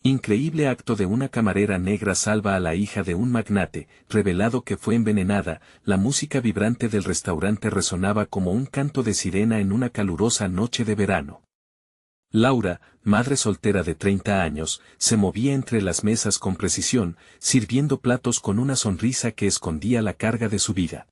Increíble acto de una camarera negra salva a la hija de un magnate, revelado que fue envenenada, la música vibrante del restaurante resonaba como un canto de sirena en una calurosa noche de verano. Laura, madre soltera de 30 años, se movía entre las mesas con precisión, sirviendo platos con una sonrisa que escondía la carga de su vida.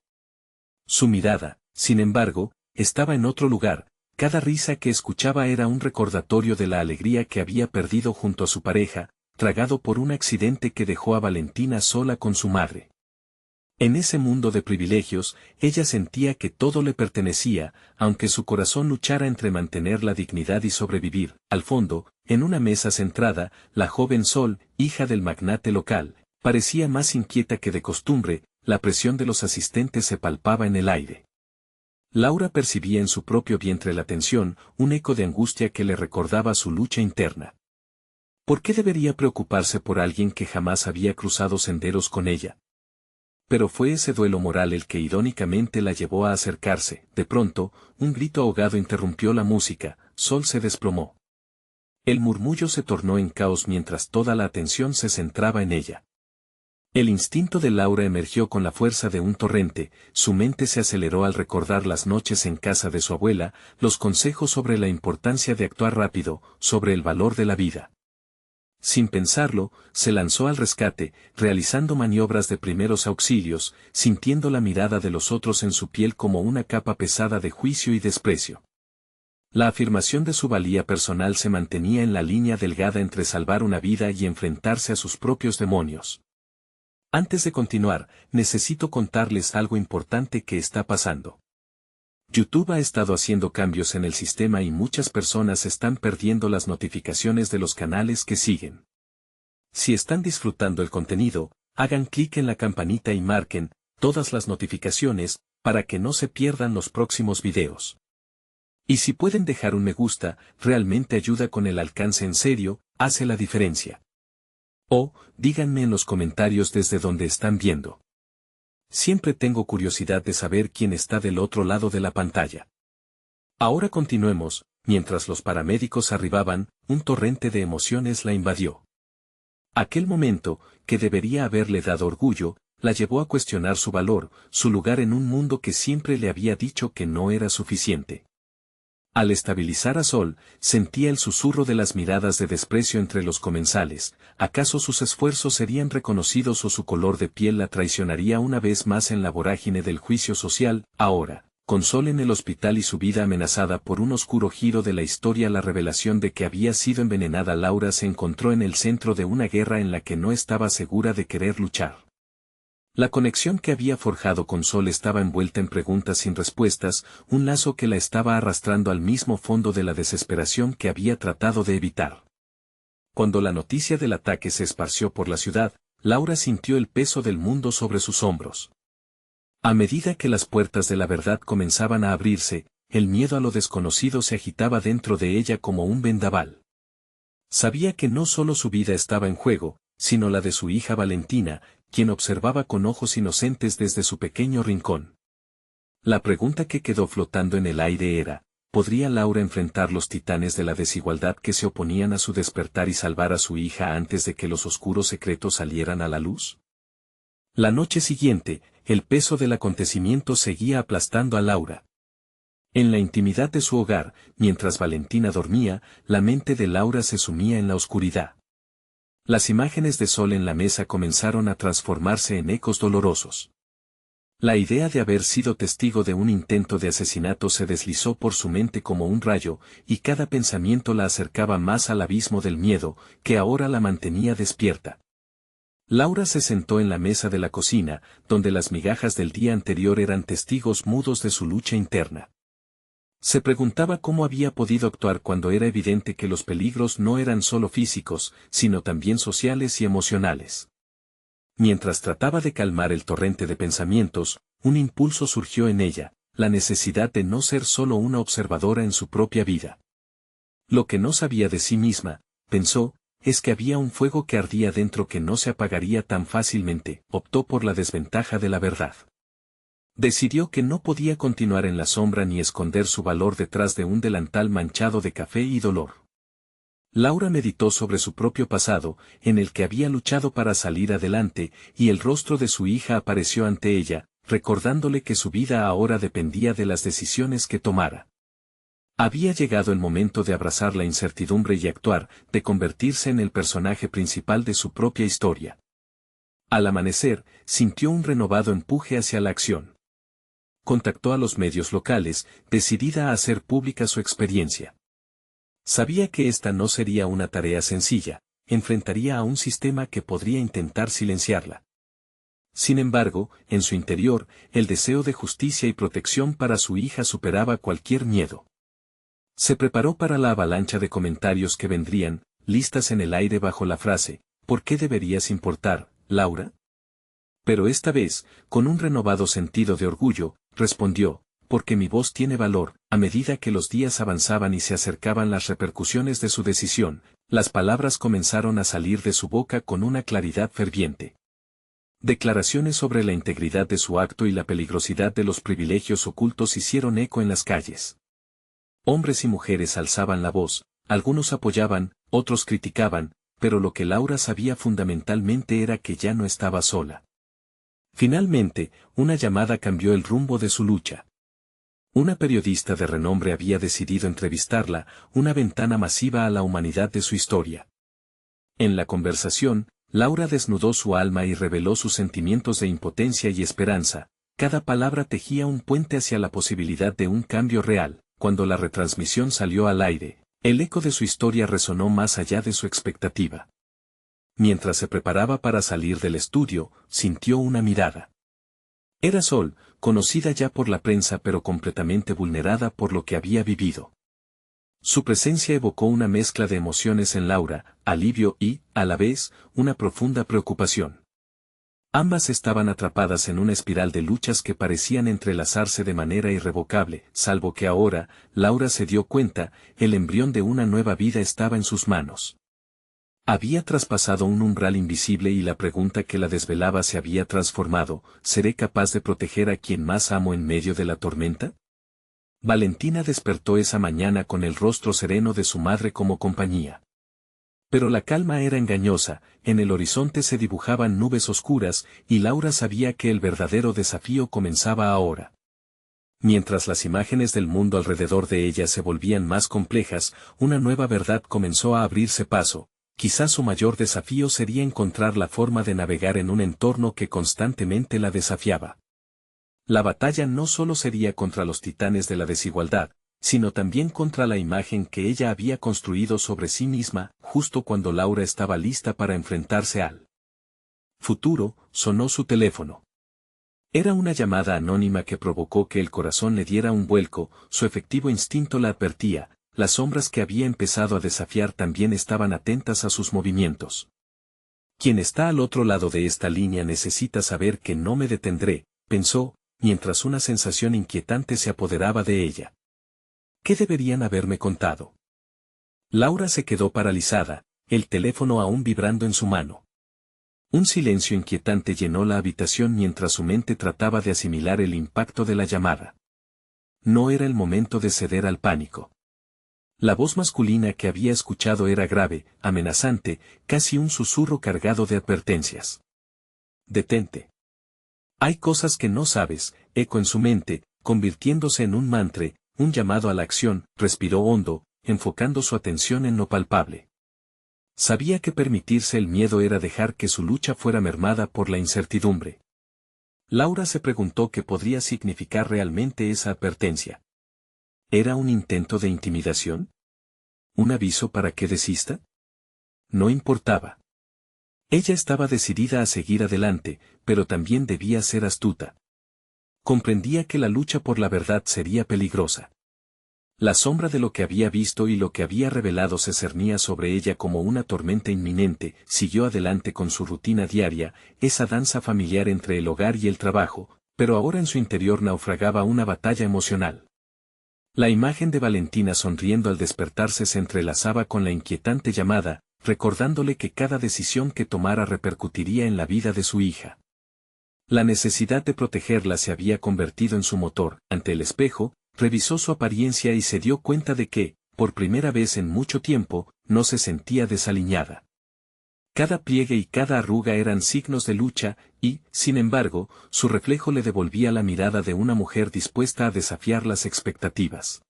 Su mirada, sin embargo, estaba en otro lugar. Cada risa que escuchaba era un recordatorio de la alegría que había perdido junto a su pareja, tragado por un accidente que dejó a Valentina sola con su madre. En ese mundo de privilegios, ella sentía que todo le pertenecía, aunque su corazón luchara entre mantener la dignidad y sobrevivir. Al fondo, en una mesa centrada, la joven Sol, hija del magnate local, parecía más inquieta que de costumbre, la presión de los asistentes se palpaba en el aire. Laura percibía en su propio vientre la tensión, un eco de angustia que le recordaba su lucha interna. ¿Por qué debería preocuparse por alguien que jamás había cruzado senderos con ella? Pero fue ese duelo moral el que irónicamente la llevó a acercarse. De pronto, un grito ahogado interrumpió la música. Sol se desplomó. El murmullo se tornó en caos mientras toda la atención se centraba en ella. El instinto de Laura emergió con la fuerza de un torrente, su mente se aceleró al recordar las noches en casa de su abuela, los consejos sobre la importancia de actuar rápido, sobre el valor de la vida. Sin pensarlo, se lanzó al rescate, realizando maniobras de primeros auxilios, sintiendo la mirada de los otros en su piel como una capa pesada de juicio y desprecio. La afirmación de su valía personal se mantenía en la línea delgada entre salvar una vida y enfrentarse a sus propios demonios. Antes de continuar, necesito contarles algo importante que está pasando. YouTube ha estado haciendo cambios en el sistema y muchas personas están perdiendo las notificaciones de los canales que siguen. Si están disfrutando el contenido, hagan clic en la campanita y marquen todas las notificaciones para que no se pierdan los próximos videos. Y si pueden dejar un me gusta, realmente ayuda con el alcance en serio, hace la diferencia. O, díganme en los comentarios desde donde están viendo. Siempre tengo curiosidad de saber quién está del otro lado de la pantalla. Ahora continuemos. Mientras los paramédicos arribaban, un torrente de emociones la invadió. Aquel momento, que debería haberle dado orgullo, la llevó a cuestionar su valor, su lugar en un mundo que siempre le había dicho que no era suficiente. Al estabilizar a Sol, sentía el susurro de las miradas de desprecio entre los comensales. ¿Acaso sus esfuerzos serían reconocidos o su color de piel la traicionaría una vez más en la vorágine del juicio social? Ahora, con Sol en el hospital y su vida amenazada por un oscuro giro de la historia, la revelación de que había sido envenenada, Laura se encontró en el centro de una guerra en la que no estaba segura de querer luchar. La conexión que había forjado con Sol estaba envuelta en preguntas sin respuestas, un lazo que la estaba arrastrando al mismo fondo de la desesperación que había tratado de evitar. Cuando la noticia del ataque se esparció por la ciudad, Laura sintió el peso del mundo sobre sus hombros. A medida que las puertas de la verdad comenzaban a abrirse, el miedo a lo desconocido se agitaba dentro de ella como un vendaval. Sabía que no solo su vida estaba en juego, sino la de su hija Valentina, quien observaba con ojos inocentes desde su pequeño rincón. La pregunta que quedó flotando en el aire era, ¿podría Laura enfrentar los titanes de la desigualdad que se oponían a su despertar y salvar a su hija antes de que los oscuros secretos salieran a la luz? La noche siguiente, el peso del acontecimiento seguía aplastando a Laura. En la intimidad de su hogar, mientras Valentina dormía, la mente de Laura se sumía en la oscuridad. Las imágenes de Sol en la mesa comenzaron a transformarse en ecos dolorosos. La idea de haber sido testigo de un intento de asesinato se deslizó por su mente como un rayo, y cada pensamiento la acercaba más al abismo del miedo, que ahora la mantenía despierta. Laura se sentó en la mesa de la cocina, donde las migajas del día anterior eran testigos mudos de su lucha interna. Se preguntaba cómo había podido actuar cuando era evidente que los peligros no eran solo físicos, sino también sociales y emocionales. Mientras trataba de calmar el torrente de pensamientos, un impulso surgió en ella, la necesidad de no ser solo una observadora en su propia vida. Lo que no sabía de sí misma, pensó, es que había un fuego que ardía dentro que no se apagaría tan fácilmente. Optó por la desventaja de la verdad. Decidió que no podía continuar en la sombra ni esconder su valor detrás de un delantal manchado de café y dolor. Laura meditó sobre su propio pasado, en el que había luchado para salir adelante, y el rostro de su hija apareció ante ella, recordándole que su vida ahora dependía de las decisiones que tomara. Había llegado el momento de abrazar la incertidumbre y actuar, de convertirse en el personaje principal de su propia historia. Al amanecer, sintió un renovado empuje hacia la acción. Contactó a los medios locales, decidida a hacer pública su experiencia. Sabía que esta no sería una tarea sencilla, enfrentaría a un sistema que podría intentar silenciarla. Sin embargo, en su interior, el deseo de justicia y protección para su hija superaba cualquier miedo. Se preparó para la avalancha de comentarios que vendrían, listas en el aire bajo la frase, ¿por qué deberías importar, Laura? Pero esta vez, con un renovado sentido de orgullo, respondió, porque mi voz tiene valor. A medida que los días avanzaban y se acercaban las repercusiones de su decisión, las palabras comenzaron a salir de su boca con una claridad ferviente. Declaraciones sobre la integridad de su acto y la peligrosidad de los privilegios ocultos hicieron eco en las calles. Hombres y mujeres alzaban la voz, algunos apoyaban, otros criticaban, pero lo que Laura sabía fundamentalmente era que ya no estaba sola. Finalmente, una llamada cambió el rumbo de su lucha. Una periodista de renombre había decidido entrevistarla, una ventana masiva a la humanidad de su historia. En la conversación, Laura desnudó su alma y reveló sus sentimientos de impotencia y esperanza. Cada palabra tejía un puente hacia la posibilidad de un cambio real. Cuando la retransmisión salió al aire, el eco de su historia resonó más allá de su expectativa. Mientras se preparaba para salir del estudio, sintió una mirada. Era Sol, conocida ya por la prensa pero completamente vulnerada por lo que había vivido. Su presencia evocó una mezcla de emociones en Laura, alivio y, a la vez, una profunda preocupación. Ambas estaban atrapadas en una espiral de luchas que parecían entrelazarse de manera irrevocable, salvo que ahora, Laura se dio cuenta, el embrión de una nueva vida estaba en sus manos. Había traspasado un umbral invisible y la pregunta que la desvelaba se había transformado, ¿seré capaz de proteger a quien más amo en medio de la tormenta? Valentina despertó esa mañana con el rostro sereno de su madre como compañía. Pero la calma era engañosa, en el horizonte se dibujaban nubes oscuras, y Laura sabía que el verdadero desafío comenzaba ahora. Mientras las imágenes del mundo alrededor de ella se volvían más complejas, una nueva verdad comenzó a abrirse paso. Quizás su mayor desafío sería encontrar la forma de navegar en un entorno que constantemente la desafiaba. La batalla no solo sería contra los titanes de la desigualdad, sino también contra la imagen que ella había construido sobre sí misma, justo cuando Laura estaba lista para enfrentarse al futuro, sonó su teléfono. Era una llamada anónima que provocó que el corazón le diera un vuelco, su efectivo instinto la advertía. Las sombras que había empezado a desafiar también estaban atentas a sus movimientos. Quien está al otro lado de esta línea necesita saber que no me detendré, pensó, mientras una sensación inquietante se apoderaba de ella. ¿Qué deberían haberme contado? Laura se quedó paralizada, el teléfono aún vibrando en su mano. Un silencio inquietante llenó la habitación mientras su mente trataba de asimilar el impacto de la llamada. No era el momento de ceder al pánico. La voz masculina que había escuchado era grave, amenazante, casi un susurro cargado de advertencias. Detente. Hay cosas que no sabes, eco en su mente, convirtiéndose en un mantra, un llamado a la acción. Respiró hondo, enfocando su atención en lo palpable. Sabía que permitirse el miedo era dejar que su lucha fuera mermada por la incertidumbre. Laura se preguntó qué podría significar realmente esa advertencia. ¿Era un intento de intimidación? ¿Un aviso para que desista? No importaba. Ella estaba decidida a seguir adelante, pero también debía ser astuta. Comprendía que la lucha por la verdad sería peligrosa. La sombra de lo que había visto y lo que había revelado se cernía sobre ella como una tormenta inminente. Siguió adelante con su rutina diaria, esa danza familiar entre el hogar y el trabajo, pero ahora en su interior naufragaba una batalla emocional. La imagen de Valentina sonriendo al despertarse se entrelazaba con la inquietante llamada, recordándole que cada decisión que tomara repercutiría en la vida de su hija. La necesidad de protegerla se había convertido en su motor. Ante el espejo, revisó su apariencia y se dio cuenta de que, por primera vez en mucho tiempo, no se sentía desaliñada. Cada pliegue y cada arruga eran signos de lucha, y, sin embargo, su reflejo le devolvía la mirada de una mujer dispuesta a desafiar las expectativas.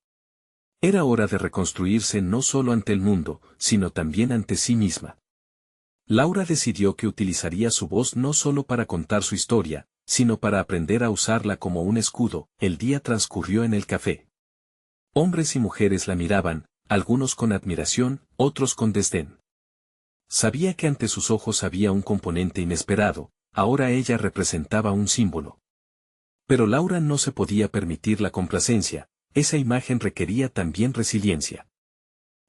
Era hora de reconstruirse no solo ante el mundo, sino también ante sí misma. Laura decidió que utilizaría su voz no solo para contar su historia, sino para aprender a usarla como un escudo. El día transcurrió en el café. Hombres y mujeres la miraban, algunos con admiración, otros con desdén. Sabía que ante sus ojos había un componente inesperado, ahora ella representaba un símbolo. Pero Laura no se podía permitir la complacencia, esa imagen requería también resiliencia.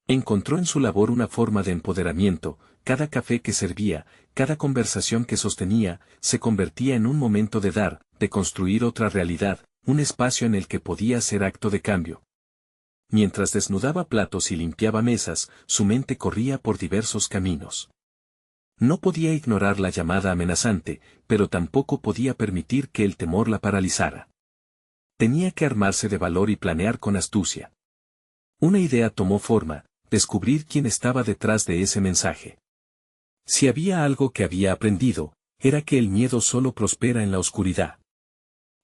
Encontró en su labor una forma de empoderamiento, cada café que servía, cada conversación que sostenía, se convertía en un momento de dar, de construir otra realidad, un espacio en el que podía hacer acto de cambio. Mientras desnudaba platos y limpiaba mesas, su mente corría por diversos caminos. No podía ignorar la llamada amenazante, pero tampoco podía permitir que el temor la paralizara. Tenía que armarse de valor y planear con astucia. Una idea tomó forma, descubrir quién estaba detrás de ese mensaje. Si había algo que había aprendido, era que el miedo solo prospera en la oscuridad.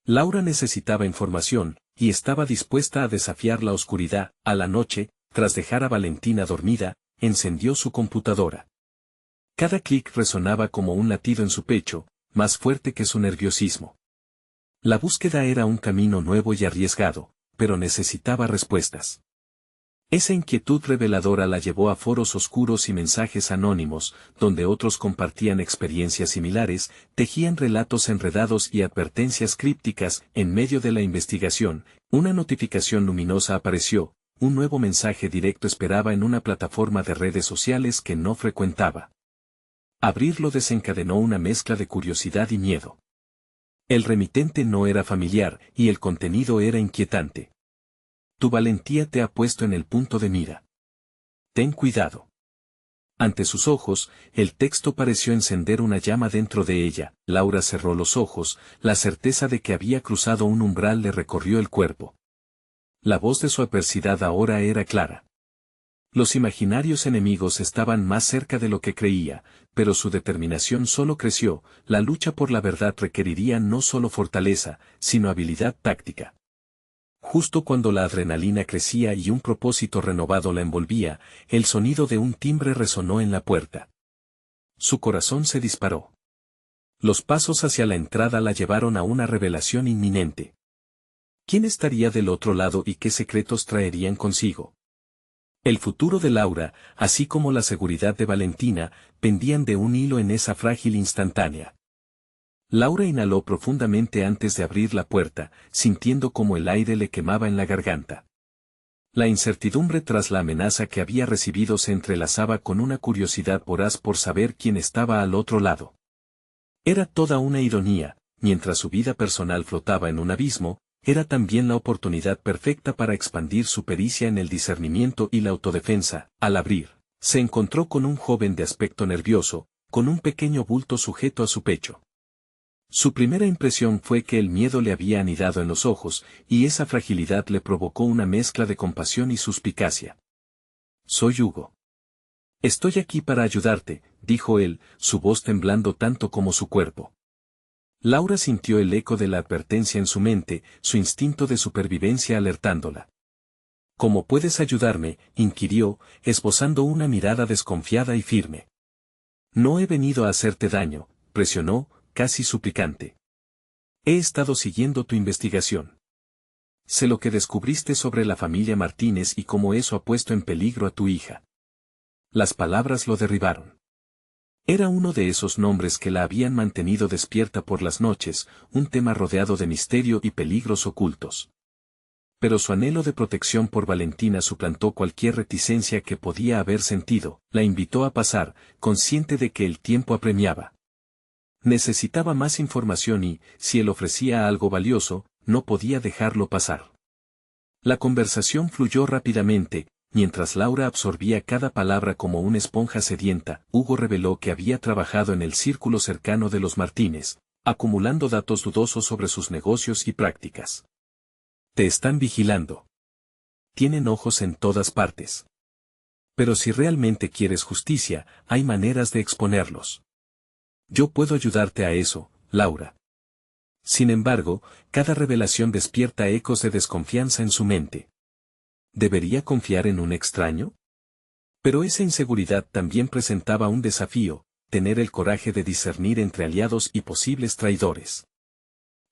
Laura necesitaba información, y estaba dispuesta a desafiar la oscuridad. A la noche, tras dejar a Valentina dormida, encendió su computadora. Cada clic resonaba como un latido en su pecho, más fuerte que su nerviosismo. La búsqueda era un camino nuevo y arriesgado, pero necesitaba respuestas. Esa inquietud reveladora la llevó a foros oscuros y mensajes anónimos, donde otros compartían experiencias similares, tejían relatos enredados y advertencias crípticas. En medio de la investigación, una notificación luminosa apareció, un nuevo mensaje directo esperaba en una plataforma de redes sociales que no frecuentaba. Abrirlo desencadenó una mezcla de curiosidad y miedo. El remitente no era familiar, y el contenido era inquietante. Tu valentía te ha puesto en el punto de mira. Ten cuidado. Ante sus ojos, el texto pareció encender una llama dentro de ella. Laura cerró los ojos, la certeza de que había cruzado un umbral le recorrió el cuerpo. La voz de su adversidad ahora era clara. Los imaginarios enemigos estaban más cerca de lo que creía, pero su determinación solo creció. La lucha por la verdad requeriría no solo fortaleza, sino habilidad táctica. Justo cuando la adrenalina crecía y un propósito renovado la envolvía, el sonido de un timbre resonó en la puerta. Su corazón se disparó. Los pasos hacia la entrada la llevaron a una revelación inminente. ¿Quién estaría del otro lado y qué secretos traerían consigo? El futuro de Laura, así como la seguridad de Valentina, pendían de un hilo en esa frágil instantánea. Laura inhaló profundamente antes de abrir la puerta, sintiendo como el aire le quemaba en la garganta. La incertidumbre tras la amenaza que había recibido se entrelazaba con una curiosidad voraz por saber quién estaba al otro lado. Era toda una ironía, mientras su vida personal flotaba en un abismo, era también la oportunidad perfecta para expandir su pericia en el discernimiento y la autodefensa. Al abrir, se encontró con un joven de aspecto nervioso, con un pequeño bulto sujeto a su pecho. Su primera impresión fue que el miedo le había anidado en los ojos, y esa fragilidad le provocó una mezcla de compasión y suspicacia. Soy Hugo. Estoy aquí para ayudarte, dijo él, su voz temblando tanto como su cuerpo. Laura sintió el eco de la advertencia en su mente, su instinto de supervivencia alertándola. ¿Cómo puedes ayudarme?, inquirió, esbozando una mirada desconfiada y firme. No he venido a hacerte daño, presionó, casi suplicante. He estado siguiendo tu investigación. Sé lo que descubriste sobre la familia Martínez y cómo eso ha puesto en peligro a tu hija. Las palabras lo derribaron. Era uno de esos nombres que la habían mantenido despierta por las noches, un tema rodeado de misterio y peligros ocultos. Pero su anhelo de protección por Valentina suplantó cualquier reticencia que podía haber sentido, la invitó a pasar, consciente de que el tiempo apremiaba. Necesitaba más información y, si él ofrecía algo valioso, no podía dejarlo pasar. La conversación fluyó rápidamente, mientras Laura absorbía cada palabra como una esponja sedienta. Hugo reveló que había trabajado en el círculo cercano de los Martínez, acumulando datos dudosos sobre sus negocios y prácticas. Te están vigilando. tienen ojos en todas partes. Pero si realmente quieres justicia, hay maneras de exponerlos. Yo puedo ayudarte a eso, Laura. Sin embargo, cada revelación despierta ecos de desconfianza en su mente. ¿Debería confiar en un extraño? Pero esa inseguridad también presentaba un desafío, tener el coraje de discernir entre aliados y posibles traidores.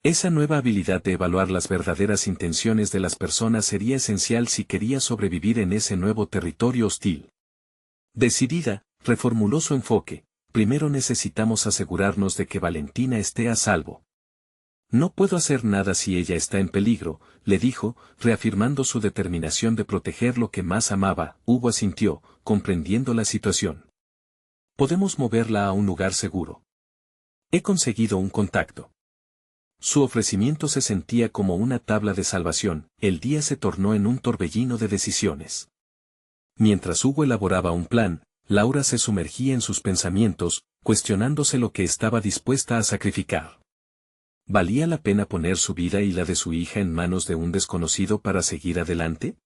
Esa nueva habilidad de evaluar las verdaderas intenciones de las personas sería esencial si quería sobrevivir en ese nuevo territorio hostil. Decidida, reformuló su enfoque: primero necesitamos asegurarnos de que Valentina esté a salvo. No puedo hacer nada si ella está en peligro, le dijo, reafirmando su determinación de proteger lo que más amaba. Hugo asintió, comprendiendo la situación. Podemos moverla a un lugar seguro. He conseguido un contacto. Su ofrecimiento se sentía como una tabla de salvación. El día se tornó en un torbellino de decisiones. Mientras Hugo elaboraba un plan, Laura se sumergía en sus pensamientos, cuestionándose lo que estaba dispuesta a sacrificar. ¿Valía la pena poner su vida y la de su hija en manos de un desconocido para seguir adelante?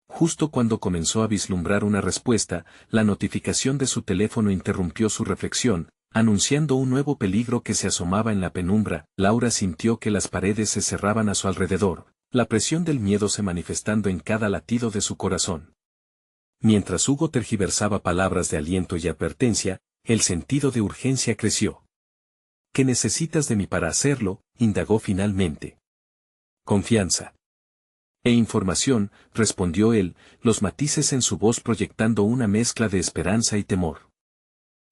Justo cuando comenzó a vislumbrar una respuesta, la notificación de su teléfono interrumpió su reflexión, anunciando un nuevo peligro que se asomaba en la penumbra. Laura sintió que las paredes se cerraban a su alrededor, la presión del miedo se manifestando en cada latido de su corazón. Mientras Hugo tergiversaba palabras de aliento y advertencia, el sentido de urgencia creció. ¿Qué necesitas de mí para hacerlo?, indagó finalmente. Confianza. E información, respondió él, los matices en su voz proyectando una mezcla de esperanza y temor.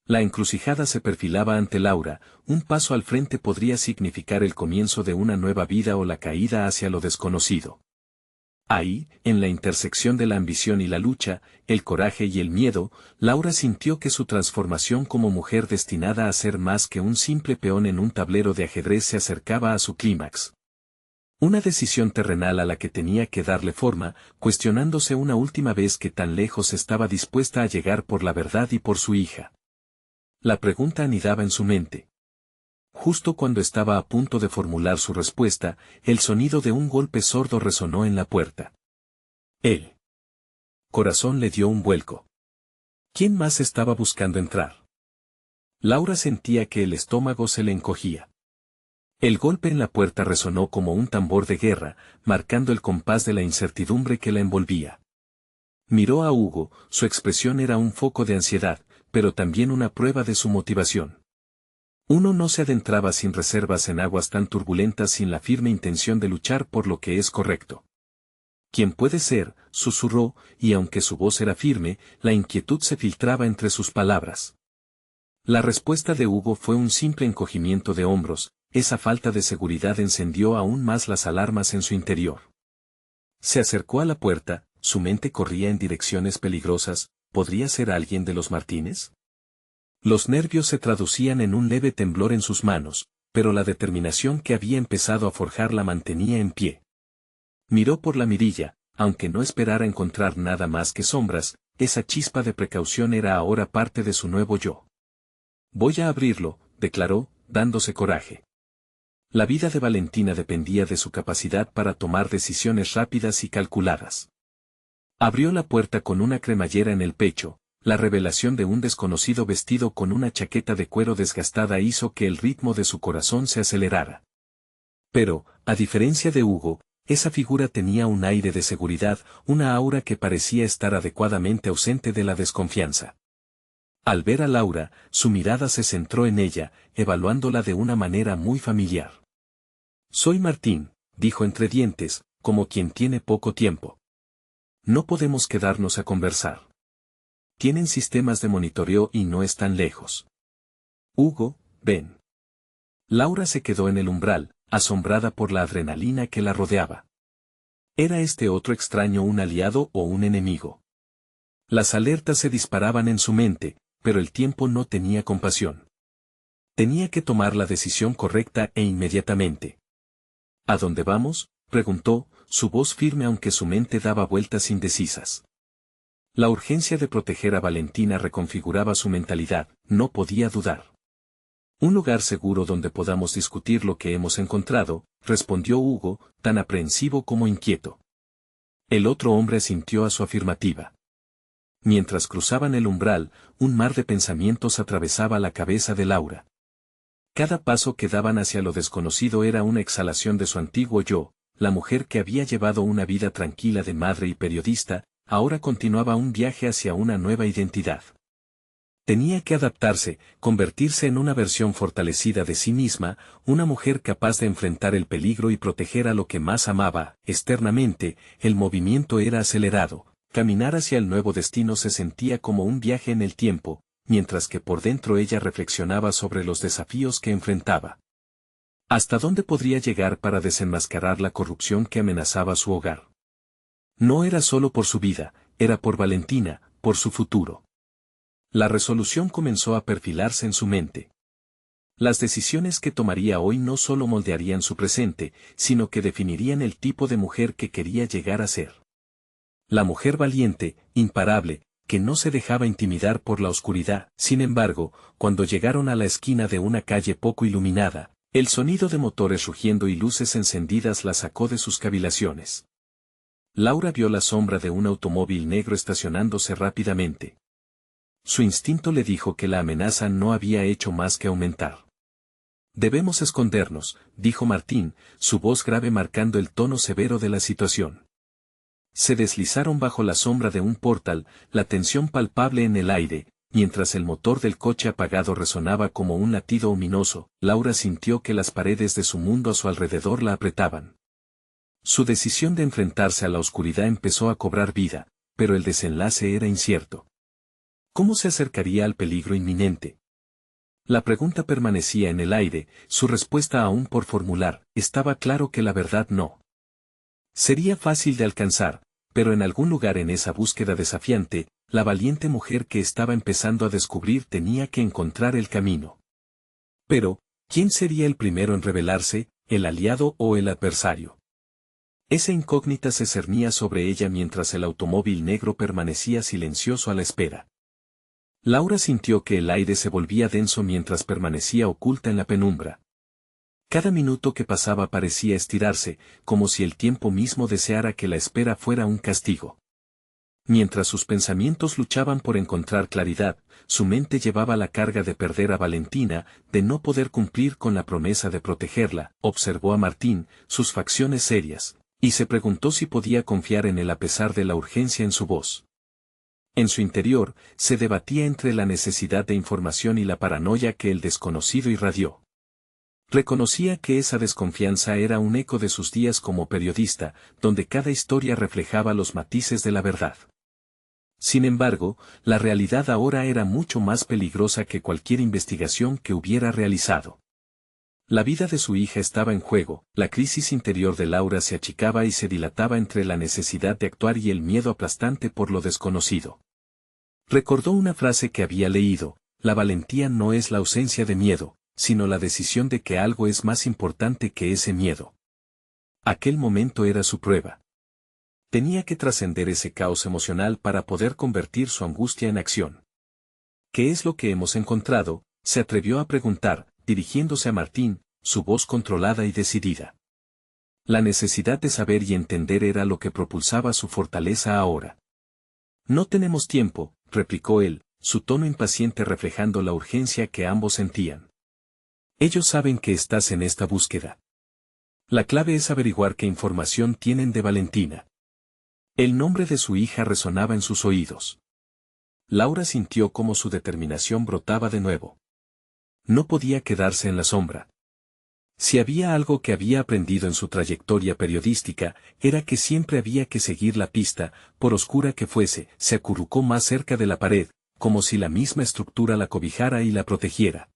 La encrucijada se perfilaba ante Laura: un paso al frente podría significar el comienzo de una nueva vida o la caída hacia lo desconocido. Ahí, en la intersección de la ambición y la lucha, el coraje y el miedo, Laura sintió que su transformación como mujer destinada a ser más que un simple peón en un tablero de ajedrez se acercaba a su clímax. Una decisión terrenal a la que tenía que darle forma, cuestionándose una última vez qué tan lejos estaba dispuesta a llegar por la verdad y por su hija. La pregunta anidaba en su mente. Justo cuando estaba a punto de formular su respuesta, el sonido de un golpe sordo resonó en la puerta. El corazón le dio un vuelco. ¿Quién más estaba buscando entrar? Laura sentía que el estómago se le encogía. El golpe en la puerta resonó como un tambor de guerra, marcando el compás de la incertidumbre que la envolvía. Miró a Hugo, su expresión era un foco de ansiedad, pero también una prueba de su motivación. Uno no se adentraba sin reservas en aguas tan turbulentas sin la firme intención de luchar por lo que es correcto. ¿Quién puede ser?, susurró, y aunque su voz era firme, la inquietud se filtraba entre sus palabras. La respuesta de Hugo fue un simple encogimiento de hombros. Esa falta de seguridad encendió aún más las alarmas en su interior. Se acercó a la puerta, su mente corría en direcciones peligrosas. ¿Podría ser alguien de los Martínez? Los nervios se traducían en un leve temblor en sus manos, pero la determinación que había empezado a forjar la mantenía en pie. Miró por la mirilla, aunque no esperara encontrar nada más que sombras, esa chispa de precaución era ahora parte de su nuevo yo. Voy a abrirlo, declaró, dándose coraje. La vida de Valentina dependía de su capacidad para tomar decisiones rápidas y calculadas. Abrió la puerta con una cremallera en el pecho. La revelación de un desconocido vestido con una chaqueta de cuero desgastada hizo que el ritmo de su corazón se acelerara. Pero, a diferencia de Hugo, esa figura tenía un aire de seguridad, una aura que parecía estar adecuadamente ausente de la desconfianza. Al ver a Laura, su mirada se centró en ella, evaluándola de una manera muy familiar. Soy Martín, dijo entre dientes, como quien tiene poco tiempo. No podemos quedarnos a conversar. Tienen sistemas de monitoreo y no están lejos. Hugo, ven. Laura se quedó en el umbral, asombrada por la adrenalina que la rodeaba. ¿Era este otro extraño un aliado o un enemigo? Las alertas se disparaban en su mente, pero el tiempo no tenía compasión. Tenía que tomar la decisión correcta e inmediatamente. ¿A dónde vamos?, preguntó, su voz firme aunque su mente daba vueltas indecisas. La urgencia de proteger a Valentina reconfiguraba su mentalidad, no podía dudar. Un lugar seguro donde podamos discutir lo que hemos encontrado, respondió Hugo, tan aprehensivo como inquieto. El otro hombre asintió a su afirmativa. Mientras cruzaban el umbral, un mar de pensamientos atravesaba la cabeza de Laura. Cada paso que daban hacia lo desconocido era una exhalación de su antiguo yo, la mujer que había llevado una vida tranquila de madre y periodista, ahora continuaba un viaje hacia una nueva identidad. Tenía que adaptarse, convertirse en una versión fortalecida de sí misma, una mujer capaz de enfrentar el peligro y proteger a lo que más amaba. Externamente, el movimiento era acelerado, caminar hacia el nuevo destino se sentía como un viaje en el tiempo, mientras que por dentro ella reflexionaba sobre los desafíos que enfrentaba. ¿Hasta dónde podría llegar para desenmascarar la corrupción que amenazaba su hogar? No era solo por su vida, era por Valentina, por su futuro. La resolución comenzó a perfilarse en su mente. Las decisiones que tomaría hoy no solo moldearían su presente, sino que definirían el tipo de mujer que quería llegar a ser. La mujer valiente, imparable, que no se dejaba intimidar por la oscuridad. Sin embargo, cuando llegaron a la esquina de una calle poco iluminada, el sonido de motores rugiendo y luces encendidas la sacó de sus cavilaciones. Laura vio la sombra de un automóvil negro estacionándose rápidamente. Su instinto le dijo que la amenaza no había hecho más que aumentar. Debemos escondernos, dijo Martín, su voz grave marcando el tono severo de la situación. Se deslizaron bajo la sombra de un portal, la tensión palpable en el aire, mientras el motor del coche apagado resonaba como un latido ominoso. Laura sintió que las paredes de su mundo a su alrededor la apretaban. Su decisión de enfrentarse a la oscuridad empezó a cobrar vida, pero el desenlace era incierto. ¿Cómo se acercaría al peligro inminente? La pregunta permanecía en el aire, su respuesta aún por formular. Estaba claro que la verdad no sería fácil de alcanzar, pero en algún lugar en esa búsqueda desafiante, la valiente mujer que estaba empezando a descubrir tenía que encontrar el camino. Pero, ¿quién sería el primero en revelarse, el aliado o el adversario? Esa incógnita se cernía sobre ella mientras el automóvil negro permanecía silencioso a la espera. Laura sintió que el aire se volvía denso mientras permanecía oculta en la penumbra. Cada minuto que pasaba parecía estirarse, como si el tiempo mismo deseara que la espera fuera un castigo. Mientras sus pensamientos luchaban por encontrar claridad, su mente llevaba la carga de perder a Valentina, de no poder cumplir con la promesa de protegerla. Observó a Martín, sus facciones serias, y se preguntó si podía confiar en él a pesar de la urgencia en su voz. En su interior, se debatía entre la necesidad de información y la paranoia que el desconocido irradió. Reconocía que esa desconfianza era un eco de sus días como periodista, donde cada historia reflejaba los matices de la verdad. Sin embargo, la realidad ahora era mucho más peligrosa que cualquier investigación que hubiera realizado. La vida de su hija estaba en juego, la crisis interior de Laura se achicaba y se dilataba entre la necesidad de actuar y el miedo aplastante por lo desconocido. Recordó una frase que había leído: la valentía no es la ausencia de miedo, sino la decisión de que algo es más importante que ese miedo. Aquel momento era su prueba. Tenía que trascender ese caos emocional para poder convertir su angustia en acción. ¿Qué es lo que hemos encontrado?, se atrevió a preguntar, dirigiéndose a Martín, su voz controlada y decidida. La necesidad de saber y entender era lo que propulsaba su fortaleza ahora. No tenemos tiempo, replicó él, su tono impaciente reflejando la urgencia que ambos sentían. Ellos saben que estás en esta búsqueda. La clave es averiguar qué información tienen de Valentina. El nombre de su hija resonaba en sus oídos. Laura sintió cómo su determinación brotaba de nuevo. No podía quedarse en la sombra. Si había algo que había aprendido en su trayectoria periodística, era que siempre había que seguir la pista, por oscura que fuese. Se acurrucó más cerca de la pared, como si la misma estructura la cobijara y la protegiera.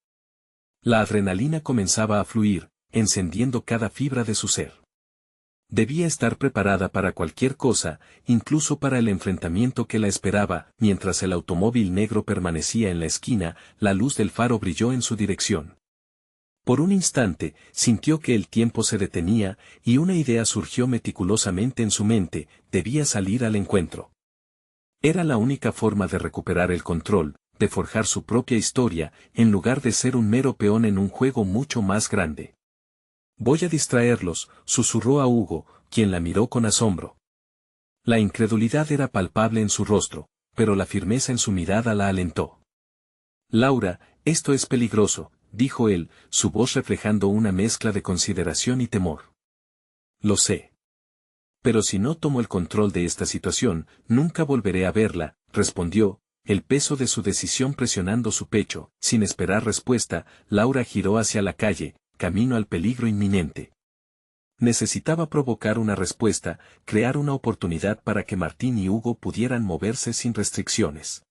La adrenalina comenzaba a fluir, encendiendo cada fibra de su ser. Debía estar preparada para cualquier cosa, incluso para el enfrentamiento que la esperaba. Mientras el automóvil negro permanecía en la esquina, la luz del faro brilló en su dirección. Por un instante, sintió que el tiempo se detenía, y una idea surgió meticulosamente en su mente: debía salir al encuentro. Era la única forma de recuperar el control, de forjar su propia historia, en lugar de ser un mero peón en un juego mucho más grande. Voy a distraerlos, susurró a Hugo, quien la miró con asombro. La incredulidad era palpable en su rostro, pero la firmeza en su mirada la alentó. Laura, esto es peligroso, dijo él, su voz reflejando una mezcla de consideración y temor. Lo sé. Pero si no tomo el control de esta situación, nunca volveré a verla, respondió, el peso de su decisión presionando su pecho. Sin esperar respuesta, Laura giró hacia la calle, camino al peligro inminente. Necesitaba provocar una respuesta, crear una oportunidad para que Martín y Hugo pudieran moverse sin restricciones.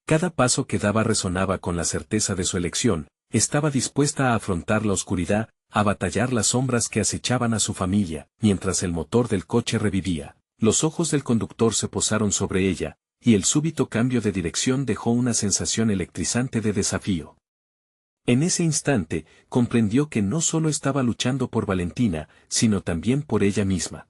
Cada paso que daba resonaba con la certeza de su elección, estaba dispuesta a afrontar la oscuridad, a batallar las sombras que acechaban a su familia. Mientras el motor del coche revivía, los ojos del conductor se posaron sobre ella, y el súbito cambio de dirección dejó una sensación electrizante de desafío. En ese instante, comprendió que no solo estaba luchando por Valentina, sino también por ella misma.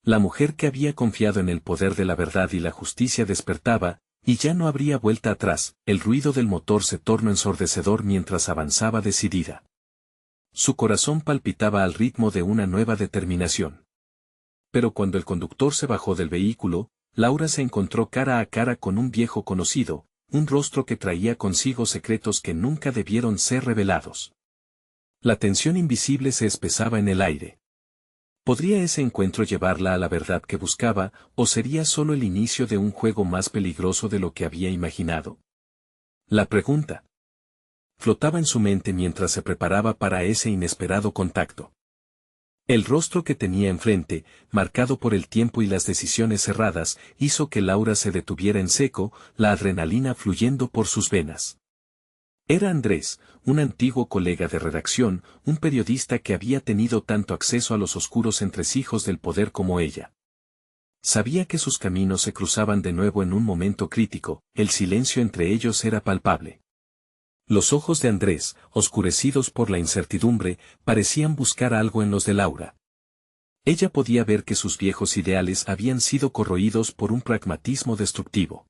La mujer que había confiado en el poder de la verdad y la justicia despertaba, y ya no habría vuelta atrás. El ruido del motor se tornó ensordecedor mientras avanzaba decidida. Su corazón palpitaba al ritmo de una nueva determinación. Pero cuando el conductor se bajó del vehículo, Laura se encontró cara a cara con un viejo conocido, un rostro que traía consigo secretos que nunca debieron ser revelados. La tensión invisible se espesaba en el aire. ¿Podría ese encuentro llevarla a la verdad que buscaba, o sería solo el inicio de un juego más peligroso de lo que había imaginado? La pregunta flotaba en su mente mientras se preparaba para ese inesperado contacto. El rostro que tenía enfrente, marcado por el tiempo y las decisiones cerradas, hizo que Laura se detuviera en seco, la adrenalina fluyendo por sus venas. Era Andrés, un antiguo colega de redacción, un periodista que había tenido tanto acceso a los oscuros entresijos del poder como ella. Sabía que sus caminos se cruzaban de nuevo en un momento crítico, el silencio entre ellos era palpable. Los ojos de Andrés, oscurecidos por la incertidumbre, parecían buscar algo en los de Laura. Ella podía ver que sus viejos ideales habían sido corroídos por un pragmatismo destructivo.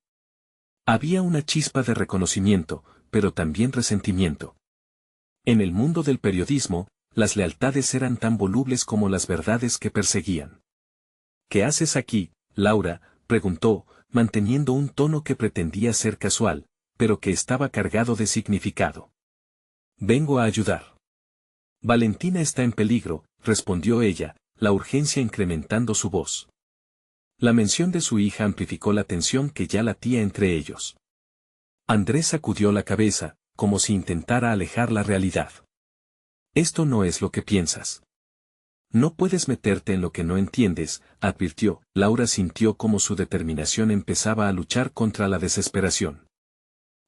Había una chispa de reconocimiento, pero también resentimiento. En el mundo del periodismo, las lealtades eran tan volubles como las verdades que perseguían. ¿Qué haces aquí, Laura?, preguntó, manteniendo un tono que pretendía ser casual, pero que estaba cargado de significado. Vengo a ayudar. Valentina está en peligro, respondió ella, la urgencia incrementando su voz. La mención de su hija amplificó la tensión que ya latía entre ellos. Andrés sacudió la cabeza, como si intentara alejar la realidad. Esto no es lo que piensas. No puedes meterte en lo que no entiendes, advirtió. Laura sintió como su determinación empezaba a luchar contra la desesperación.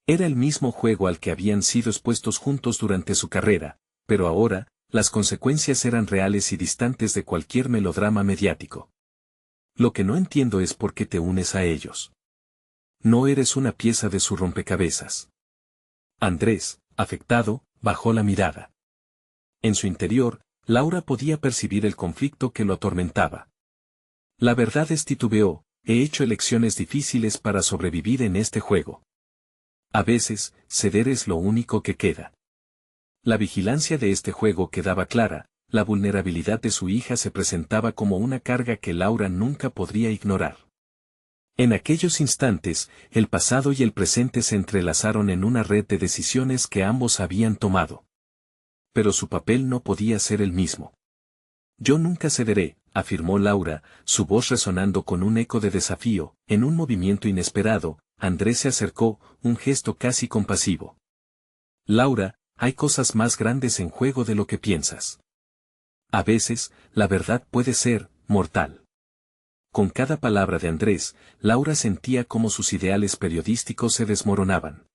Era el mismo juego al que habían sido expuestos juntos durante su carrera, pero ahora, las consecuencias eran reales y distantes de cualquier melodrama mediático. Lo que no entiendo es por qué te unes a ellos. No eres una pieza de su rompecabezas. Andrés, afectado, bajó la mirada. En su interior, Laura podía percibir el conflicto que lo atormentaba. La verdad es, titubeó, he hecho elecciones difíciles para sobrevivir en este juego. A veces, ceder es lo único que queda. La vigilancia de este juego quedaba clara, la vulnerabilidad de su hija se presentaba como una carga que Laura nunca podría ignorar. En aquellos instantes, el pasado y el presente se entrelazaron en una red de decisiones que ambos habían tomado. Pero su papel no podía ser el mismo. Yo nunca cederé, afirmó Laura, su voz resonando con un eco de desafío. En un movimiento inesperado, Andrés se acercó, un gesto casi compasivo. Laura, hay cosas más grandes en juego de lo que piensas. A veces, la verdad puede ser mortal. Con cada palabra de Andrés, Laura sentía cómo sus ideales periodísticos se desmoronaban.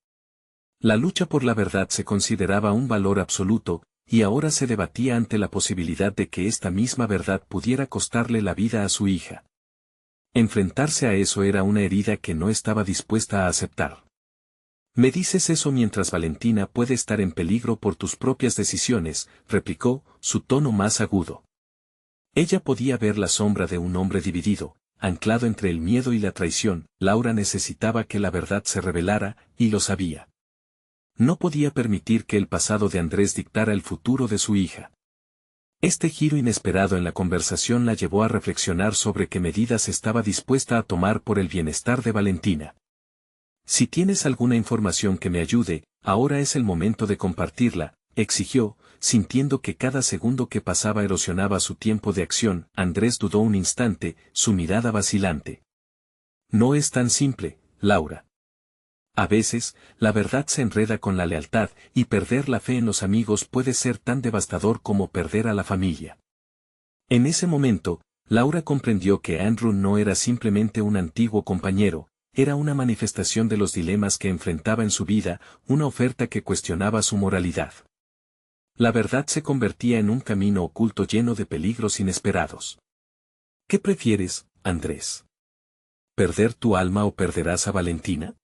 La lucha por la verdad se consideraba un valor absoluto, y ahora se debatía ante la posibilidad de que esta misma verdad pudiera costarle la vida a su hija. Enfrentarse a eso era una herida que no estaba dispuesta a aceptar. Me dices eso mientras Valentina puede estar en peligro por tus propias decisiones, replicó, su tono más agudo. Ella podía ver la sombra de un hombre dividido, anclado entre el miedo y la traición. Laura necesitaba que la verdad se revelara, y lo sabía. No podía permitir que el pasado de Andrés dictara el futuro de su hija. Este giro inesperado en la conversación la llevó a reflexionar sobre qué medidas estaba dispuesta a tomar por el bienestar de Valentina. Si tienes alguna información que me ayude, ahora es el momento de compartirla, exigió, sintiendo que cada segundo que pasaba erosionaba su tiempo de acción. Andrés dudó un instante, su mirada vacilante. No es tan simple, Laura. A veces, la verdad se enreda con la lealtad, y perder la fe en los amigos puede ser tan devastador como perder a la familia. En ese momento, Laura comprendió que Andrew no era simplemente un antiguo compañero, era una manifestación de los dilemas que enfrentaba en su vida, una oferta que cuestionaba su moralidad. La verdad se convertía en un camino oculto lleno de peligros inesperados. ¿Qué prefieres, Andrés? ¿Perder tu alma o perderás a Valentina?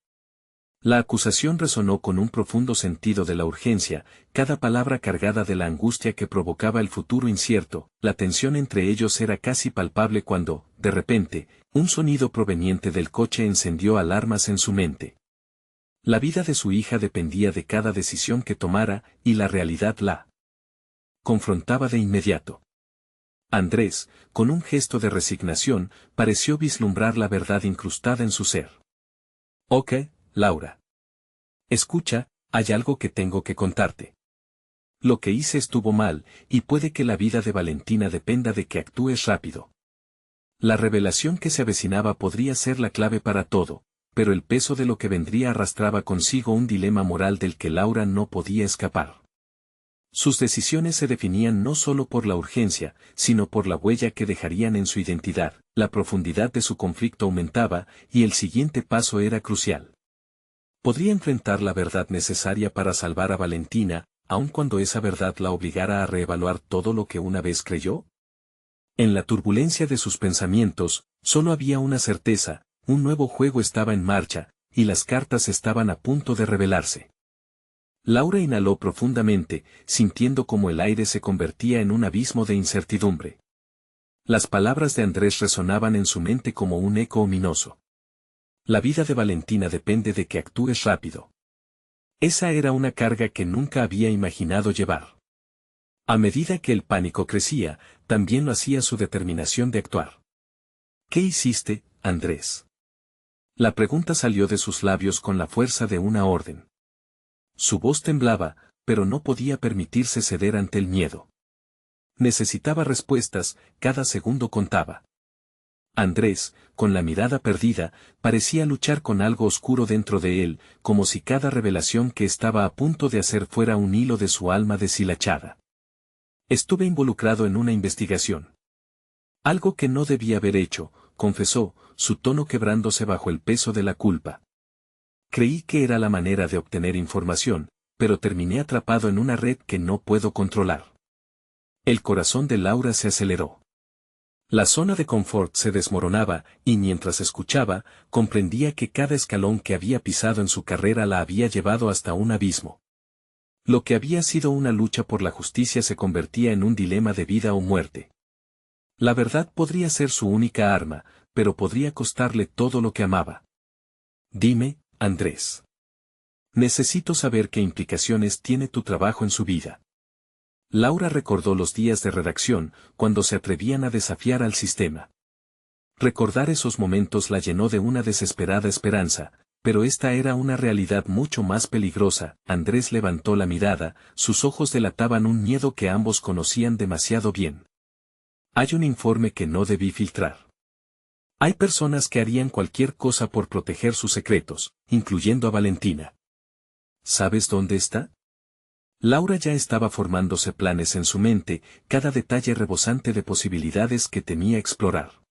La acusación resonó con un profundo sentido de la urgencia, cada palabra cargada de la angustia que provocaba el futuro incierto. La tensión entre ellos era casi palpable cuando, de repente, un sonido proveniente del coche encendió alarmas en su mente. La vida de su hija dependía de cada decisión que tomara, y la realidad la confrontaba de inmediato. Andrés, con un gesto de resignación, pareció vislumbrar la verdad incrustada en su ser. «Ok, Laura. Escucha, hay algo que tengo que contarte. Lo que hice estuvo mal, y puede que la vida de Valentina dependa de que actúes rápido. La revelación que se avecinaba podría ser la clave para todo, pero el peso de lo que vendría arrastraba consigo un dilema moral del que Laura no podía escapar. Sus decisiones se definían no solo por la urgencia, sino por la huella que dejarían en su identidad. La profundidad de su conflicto aumentaba, y el siguiente paso era crucial. ¿Podría enfrentar la verdad necesaria para salvar a Valentina, aun cuando esa verdad la obligara a reevaluar todo lo que una vez creyó? En la turbulencia de sus pensamientos, solo había una certeza: un nuevo juego estaba en marcha, y las cartas estaban a punto de revelarse. Laura inhaló profundamente, sintiendo como el aire se convertía en un abismo de incertidumbre. Las palabras de Andrés resonaban en su mente como un eco ominoso. La vida de Valentina depende de que actúes rápido. Esa era una carga que nunca había imaginado llevar. A medida que el pánico crecía, también lo hacía su determinación de actuar. ¿Qué hiciste, Andrés? La pregunta salió de sus labios con la fuerza de una orden. Su voz temblaba, pero no podía permitirse ceder ante el miedo. Necesitaba respuestas, cada segundo contaba. Andrés, con la mirada perdida, parecía luchar con algo oscuro dentro de él, como si cada revelación que estaba a punto de hacer fuera un hilo de su alma deshilachada. Estuve involucrado en una investigación. Algo que no debía haber hecho, confesó, su tono quebrándose bajo el peso de la culpa. Creí que era la manera de obtener información, pero terminé atrapado en una red que no puedo controlar. El corazón de Laura se aceleró. La zona de confort se desmoronaba, y mientras escuchaba, comprendía que cada escalón que había pisado en su carrera la había llevado hasta un abismo. Lo que había sido una lucha por la justicia se convertía en un dilema de vida o muerte. La verdad podría ser su única arma, pero podría costarle todo lo que amaba. Dime, Andrés. Necesito saber qué implicaciones tiene tu trabajo en su vida. Laura recordó los días de redacción, cuando se atrevían a desafiar al sistema. Recordar esos momentos la llenó de una desesperada esperanza, pero esta era una realidad mucho más peligrosa. Andrés levantó la mirada, sus ojos delataban un miedo que ambos conocían demasiado bien. Hay un informe que no debí filtrar. Hay personas que harían cualquier cosa por proteger sus secretos, incluyendo a Valentina. ¿Sabes dónde está? Laura ya estaba formándose planes en su mente, cada detalle rebosante de posibilidades que temía explorar.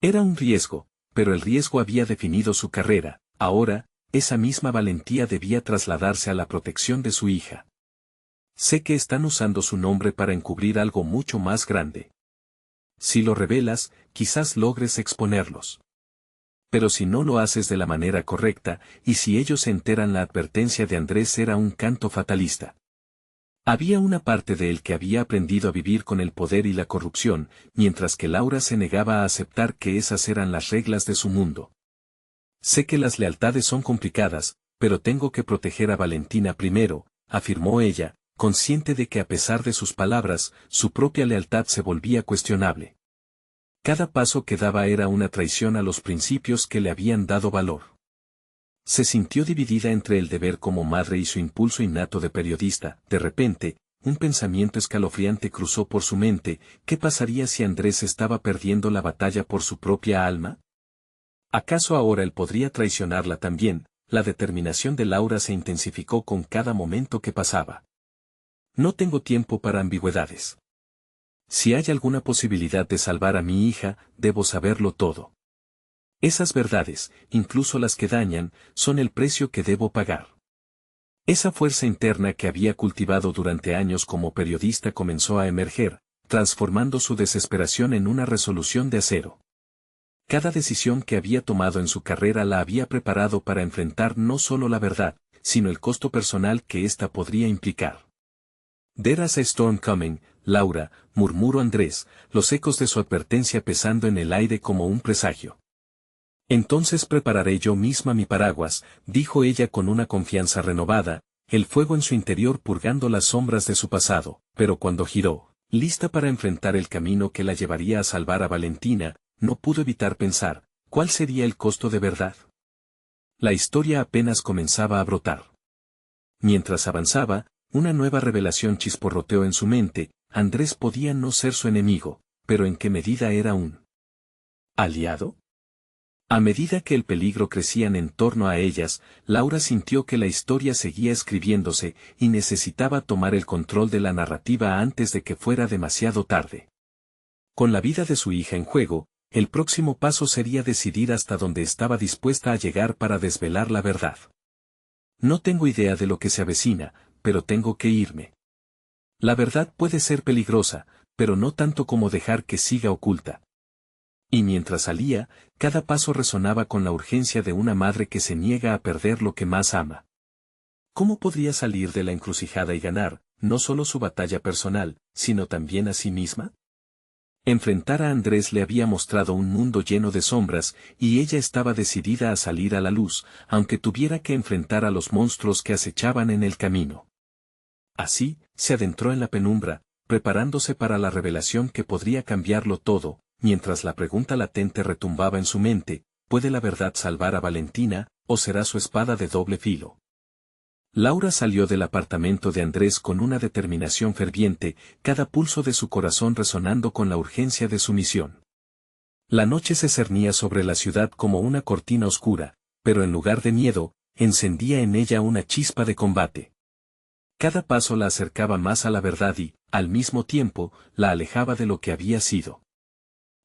Era un riesgo, pero el riesgo había definido su carrera. Ahora, esa misma valentía debía trasladarse a la protección de su hija. Sé que están usando su nombre para encubrir algo mucho más grande. Si lo revelas, quizás logres exponerlos. Pero si no lo haces de la manera correcta, y si ellos se enteran, la advertencia de Andrés era un canto fatalista. Había una parte de él que había aprendido a vivir con el poder y la corrupción, mientras que Laura se negaba a aceptar que esas eran las reglas de su mundo. Sé que las lealtades son complicadas, pero tengo que proteger a Valentina primero, afirmó ella, consciente de que a pesar de sus palabras, su propia lealtad se volvía cuestionable. Cada paso que daba era una traición a los principios que le habían dado valor. Se sintió dividida entre el deber como madre y su impulso innato de periodista. De repente, un pensamiento escalofriante cruzó por su mente: ¿qué pasaría si Andrés estaba perdiendo la batalla por su propia alma? ¿Acaso ahora él podría traicionarla también? La determinación de Laura se intensificó con cada momento que pasaba. No tengo tiempo para ambigüedades. Si hay alguna posibilidad de salvar a mi hija, debo saberlo todo. Esas verdades, incluso las que dañan, son el precio que debo pagar. Esa fuerza interna que había cultivado durante años como periodista comenzó a emerger, transformando su desesperación en una resolución de acero. Cada decisión que había tomado en su carrera la había preparado para enfrentar no solo la verdad, sino el costo personal que ésta podría implicar. There's a storm coming, Laura, murmuró Andrés, los ecos de su advertencia pesando en el aire como un presagio. Entonces prepararé yo misma mi paraguas, dijo ella con una confianza renovada, el fuego en su interior purgando las sombras de su pasado, pero cuando giró, lista para enfrentar el camino que la llevaría a salvar a Valentina, no pudo evitar pensar, ¿cuál sería el costo de verdad? La historia apenas comenzaba a brotar. Mientras avanzaba, una nueva revelación chisporroteó en su mente: Andrés podía no ser su enemigo, pero ¿en qué medida era un aliado? A medida que el peligro crecían en torno a ellas, Laura sintió que la historia seguía escribiéndose y necesitaba tomar el control de la narrativa antes de que fuera demasiado tarde. Con la vida de su hija en juego, el próximo paso sería decidir hasta dónde estaba dispuesta a llegar para desvelar la verdad. No tengo idea de lo que se avecina, pero tengo que irme. La verdad puede ser peligrosa, pero no tanto como dejar que siga oculta. Y mientras salía, cada paso resonaba con la urgencia de una madre que se niega a perder lo que más ama. ¿Cómo podría salir de la encrucijada y ganar, no solo su batalla personal, sino también a sí misma? Enfrentar a Andrés le había mostrado un mundo lleno de sombras, y ella estaba decidida a salir a la luz, aunque tuviera que enfrentar a los monstruos que acechaban en el camino. Así, se adentró en la penumbra, preparándose para la revelación que podría cambiarlo todo, mientras la pregunta latente retumbaba en su mente: ¿puede la verdad salvar a Valentina, o será su espada de doble filo? Laura salió del apartamento de Andrés con una determinación ferviente, cada pulso de su corazón resonando con la urgencia de su misión. La noche se cernía sobre la ciudad como una cortina oscura, pero en lugar de miedo, encendía en ella una chispa de combate. Cada paso la acercaba más a la verdad y, al mismo tiempo, la alejaba de lo que había sido.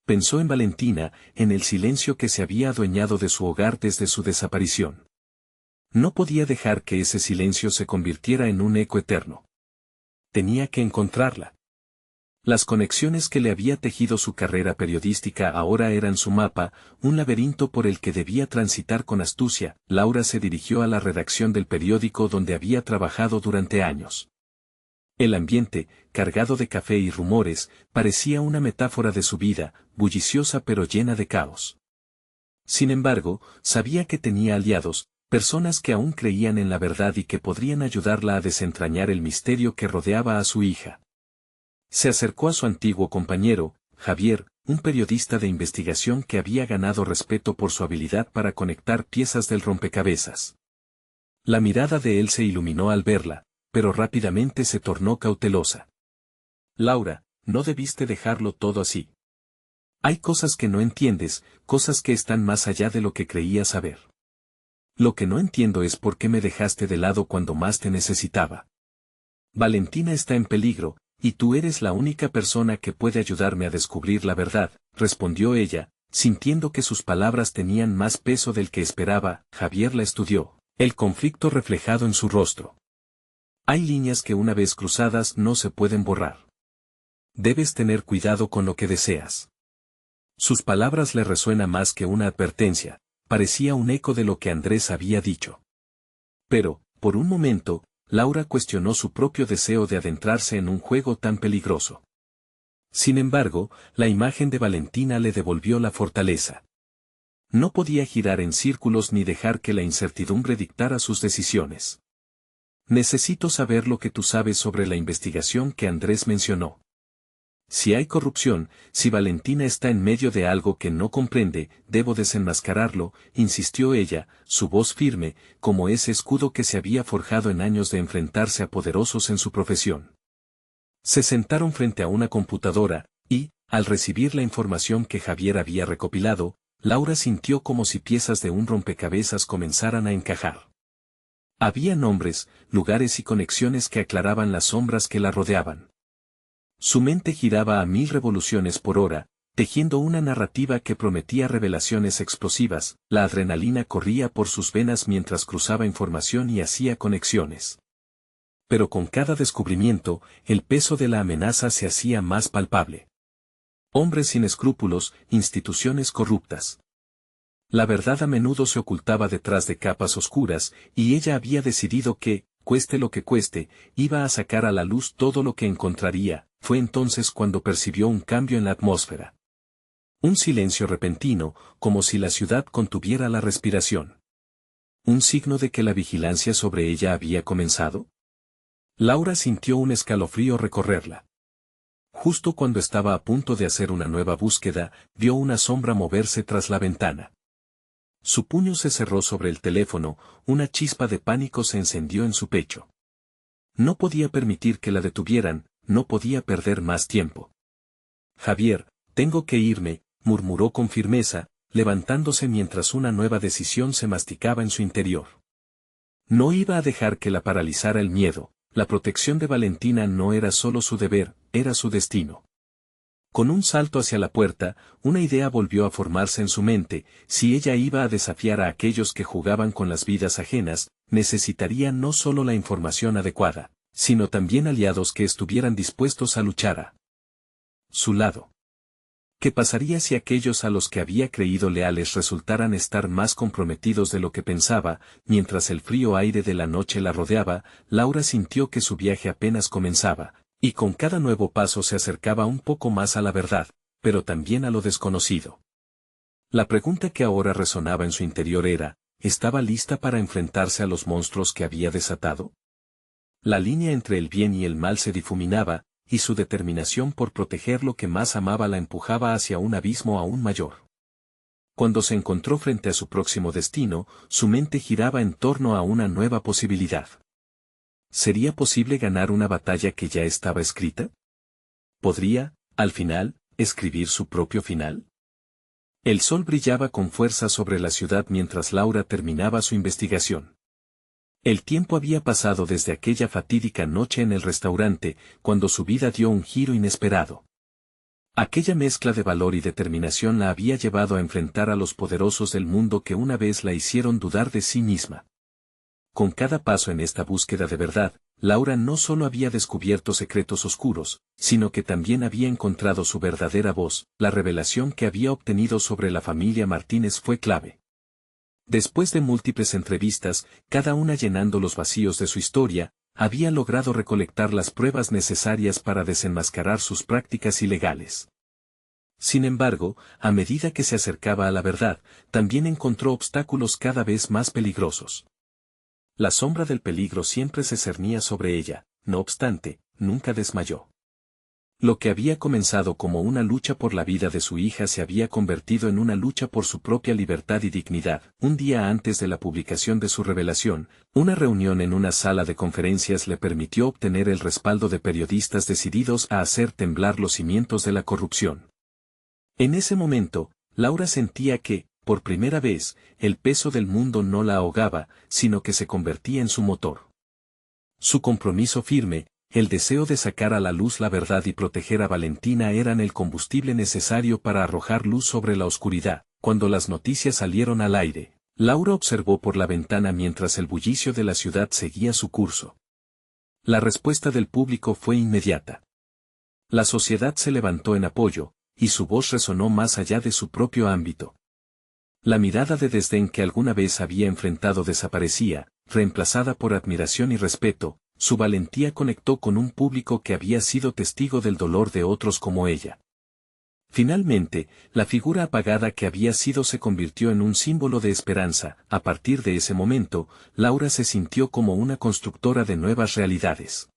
Pensó en Valentina, en el silencio que se había adueñado de su hogar desde su desaparición. No podía dejar que ese silencio se convirtiera en un eco eterno. Tenía que encontrarla. Las conexiones que le había tejido su carrera periodística ahora eran su mapa, un laberinto por el que debía transitar con astucia. Laura se dirigió a la redacción del periódico donde había trabajado durante años. El ambiente, cargado de café y rumores, parecía una metáfora de su vida, bulliciosa pero llena de caos. Sin embargo, sabía que tenía aliados, personas que aún creían en la verdad y que podrían ayudarla a desentrañar el misterio que rodeaba a su hija. Se acercó a su antiguo compañero, Javier, un periodista de investigación que había ganado respeto por su habilidad para conectar piezas del rompecabezas. La mirada de él se iluminó al verla, pero rápidamente se tornó cautelosa. Laura, no debiste dejarlo todo así. Hay cosas que no entiendes, cosas que están más allá de lo que creías saber. Lo que no entiendo es por qué me dejaste de lado cuando más te necesitaba. Valentina está en peligro, y tú eres la única persona que puede ayudarme a descubrir la verdad, respondió ella, sintiendo que sus palabras tenían más peso del que esperaba. Javier la estudió, el conflicto reflejado en su rostro. Hay líneas que una vez cruzadas no se pueden borrar. Debes tener cuidado con lo que deseas. Sus palabras le resuenan más que una advertencia, parecía un eco de lo que Andrés había dicho. Pero, por un momento, Laura cuestionó su propio deseo de adentrarse en un juego tan peligroso. Sin embargo, la imagen de Valentina le devolvió la fortaleza. No podía girar en círculos ni dejar que la incertidumbre dictara sus decisiones. Necesito saber lo que tú sabes sobre la investigación que Andrés mencionó. Si hay corrupción, si Valentina está en medio de algo que no comprende, debo desenmascararlo, insistió ella, su voz firme, como ese escudo que se había forjado en años de enfrentarse a poderosos en su profesión. Se sentaron frente a una computadora, y, al recibir la información que Javier había recopilado, Laura sintió como si piezas de un rompecabezas comenzaran a encajar. Había nombres, lugares y conexiones que aclaraban las sombras que la rodeaban. Su mente giraba a 1000 revoluciones por hora, tejiendo una narrativa que prometía revelaciones explosivas. La adrenalina corría por sus venas mientras cruzaba información y hacía conexiones. Pero con cada descubrimiento, el peso de la amenaza se hacía más palpable. Hombres sin escrúpulos, instituciones corruptas. La verdad a menudo se ocultaba detrás de capas oscuras, y ella había decidido que, cueste lo que cueste, iba a sacar a la luz todo lo que encontraría. Fue entonces cuando percibió un cambio en la atmósfera. Un silencio repentino, como si la ciudad contuviera la respiración. ¿Un signo de que la vigilancia sobre ella había comenzado? Laura sintió un escalofrío recorrerla. Justo cuando estaba a punto de hacer una nueva búsqueda, vio una sombra moverse tras la ventana. Su puño se cerró sobre el teléfono, una chispa de pánico se encendió en su pecho. No podía permitir que la detuvieran, no podía perder más tiempo. Javier, tengo que irme, murmuró con firmeza, levantándose mientras una nueva decisión se masticaba en su interior. No iba a dejar que la paralizara el miedo, la protección de Valentina no era solo su deber, era su destino. Con un salto hacia la puerta, una idea volvió a formarse en su mente: si ella iba a desafiar a aquellos que jugaban con las vidas ajenas, necesitaría no solo la información adecuada, sino también aliados que estuvieran dispuestos a luchar a su lado. ¿Qué pasaría si aquellos a los que había creído leales resultaran estar más comprometidos de lo que pensaba? Mientras el frío aire de la noche la rodeaba, Laura sintió que su viaje apenas comenzaba, y con cada nuevo paso se acercaba un poco más a la verdad, pero también a lo desconocido. La pregunta que ahora resonaba en su interior era: ¿estaba lista para enfrentarse a los monstruos que había desatado? La línea entre el bien y el mal se difuminaba, y su determinación por proteger lo que más amaba la empujaba hacia un abismo aún mayor. Cuando se encontró frente a su próximo destino, su mente giraba en torno a una nueva posibilidad. ¿Sería posible ganar una batalla que ya estaba escrita? ¿Podría, al final, escribir su propio final? El sol brillaba con fuerza sobre la ciudad mientras Laura terminaba su investigación. El tiempo había pasado desde aquella fatídica noche en el restaurante, cuando su vida dio un giro inesperado. Aquella mezcla de valor y determinación la había llevado a enfrentar a los poderosos del mundo que una vez la hicieron dudar de sí misma. Con cada paso en esta búsqueda de verdad, Laura no solo había descubierto secretos oscuros, sino que también había encontrado su verdadera voz. La revelación que había obtenido sobre la familia Martínez fue clave. Después de múltiples entrevistas, cada una llenando los vacíos de su historia, había logrado recolectar las pruebas necesarias para desenmascarar sus prácticas ilegales. Sin embargo, a medida que se acercaba a la verdad, también encontró obstáculos cada vez más peligrosos. La sombra del peligro siempre se cernía sobre ella, no obstante, nunca desmayó. Lo que había comenzado como una lucha por la vida de su hija se había convertido en una lucha por su propia libertad y dignidad. Un día antes de la publicación de su revelación, una reunión en una sala de conferencias le permitió obtener el respaldo de periodistas decididos a hacer temblar los cimientos de la corrupción. En ese momento, Laura sentía que, por primera vez, el peso del mundo no la ahogaba, sino que se convertía en su motor. Su compromiso firme, el deseo de sacar a la luz la verdad y proteger a Valentina eran el combustible necesario para arrojar luz sobre la oscuridad. Cuando las noticias salieron al aire, Laura observó por la ventana mientras el bullicio de la ciudad seguía su curso. La respuesta del público fue inmediata. La sociedad se levantó en apoyo, y su voz resonó más allá de su propio ámbito. La mirada de desdén que alguna vez había enfrentado desaparecía, reemplazada por admiración y respeto. Su valentía conectó con un público que había sido testigo del dolor de otros como ella. Finalmente, la figura apagada que había sido se convirtió en un símbolo de esperanza. A partir de ese momento, Laura se sintió como una constructora de nuevas realidades.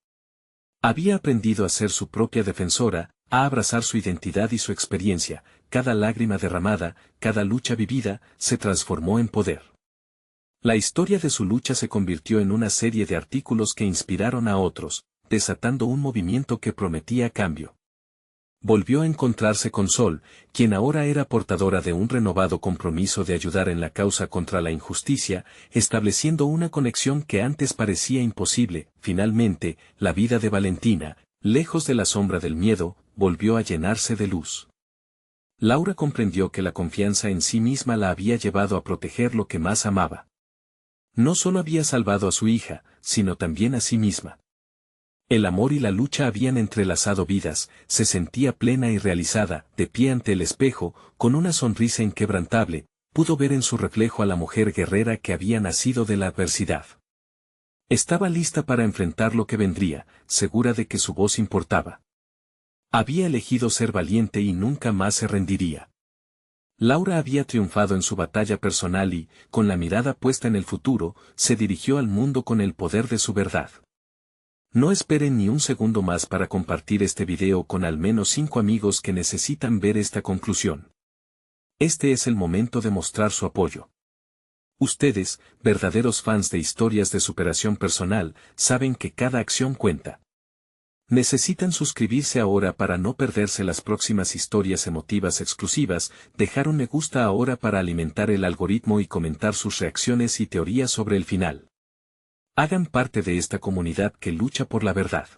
Había aprendido a ser su propia defensora, a abrazar su identidad y su experiencia. Cada lágrima derramada, cada lucha vivida, se transformó en poder. La historia de su lucha se convirtió en una serie de artículos que inspiraron a otros, desatando un movimiento que prometía cambio. Volvió a encontrarse con Sol, quien ahora era portadora de un renovado compromiso de ayudar en la causa contra la injusticia, estableciendo una conexión que antes parecía imposible. Finalmente, la vida de Valentina, lejos de la sombra del miedo, volvió a llenarse de luz. Laura comprendió que la confianza en sí misma la había llevado a proteger lo que más amaba. No solo había salvado a su hija, sino también a sí misma. El amor y la lucha habían entrelazado vidas, se sentía plena y realizada, de pie ante el espejo, con una sonrisa inquebrantable, pudo ver en su reflejo a la mujer guerrera que había nacido de la adversidad. Estaba lista para enfrentar lo que vendría, segura de que su voz importaba. Había elegido ser valiente y nunca más se rendiría. Laura había triunfado en su batalla personal y, con la mirada puesta en el futuro, se dirigió al mundo con el poder de su verdad. No esperen ni un segundo más para compartir este video con al menos 5 amigos que necesitan ver esta conclusión. Este es el momento de mostrar su apoyo. Ustedes, verdaderos fans de historias de superación personal, saben que cada acción cuenta. Necesitan suscribirse ahora para no perderse las próximas historias emotivas exclusivas, dejar un me gusta ahora para alimentar el algoritmo y comentar sus reacciones y teorías sobre el final. Hagan parte de esta comunidad que lucha por la verdad.